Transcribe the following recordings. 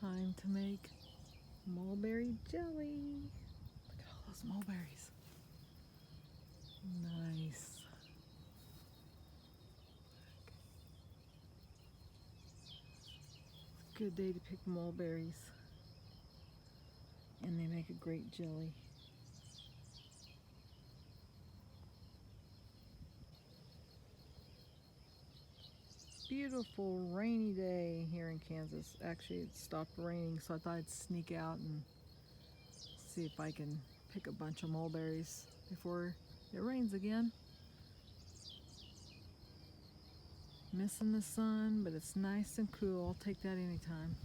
time to make mulberry jelly. Look at all those mulberries. Nice. It's a good day to pick mulberries. And they make a great jelly. Beautiful rainy day here in Kansas. Actually, it stopped raining, so I thought I'd sneak out and see if I can pick a bunch of mulberries before it rains again. Missing the sun, but it's nice and cool. I'll take that anytime.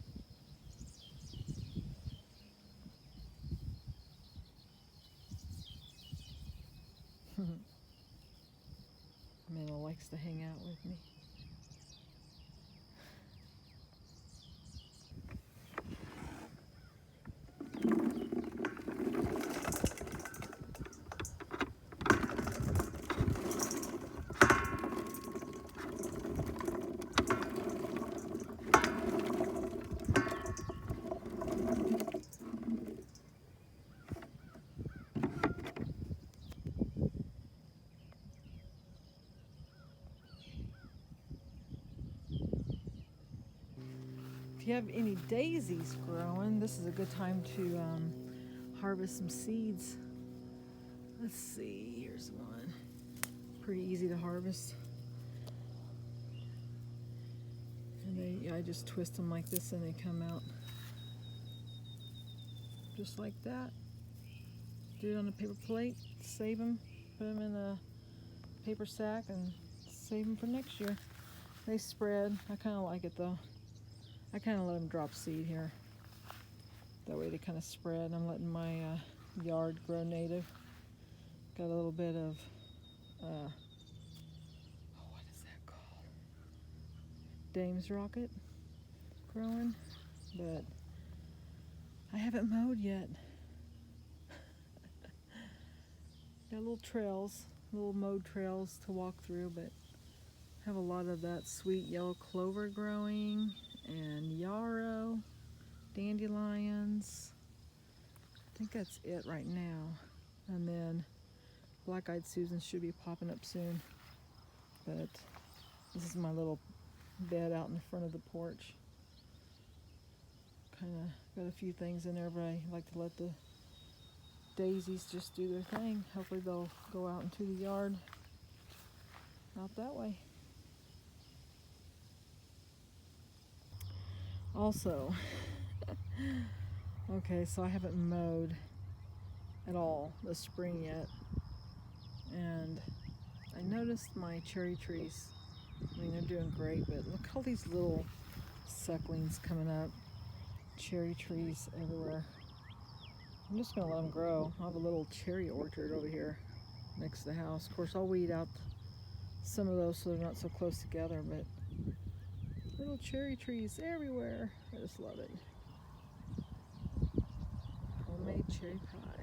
Minna likes to hang out with me. If you have any daisies growing, this is a good time to harvest some seeds. Let's see, here's one. Pretty easy to harvest. And I just twist them like this and they come out just like that. Do it on a paper plate, save them, put them in a paper sack and save them for next year. They spread. I kind of like it though. I kind of let them drop seed here. That way they kind of spread. I'm letting my yard grow native. Got a little bit of, what is that called? Dame's Rocket growing, but I haven't mowed yet. Got little trails, little mowed trails to walk through, but have a lot of that sweet yellow clover growing and yarrow, dandelions. I think that's it right now. And then black-eyed Susan should be popping up soon. But this is my little bed out in the front of the porch. Kind of got a few things in there, but I like to let the daisies just do their thing. Hopefully they'll go out into the yard out that way. Also, okay, so I haven't mowed at all this spring yet, and I noticed my cherry trees. I mean, they're doing great, but look all these little sucklings coming up. Cherry trees everywhere. I'm just gonna let them grow. I have a little cherry orchard over here next to the house. Of course, I'll weed out some of those so they're not so close together, but little cherry trees everywhere. I just love it. Homemade cherry pie.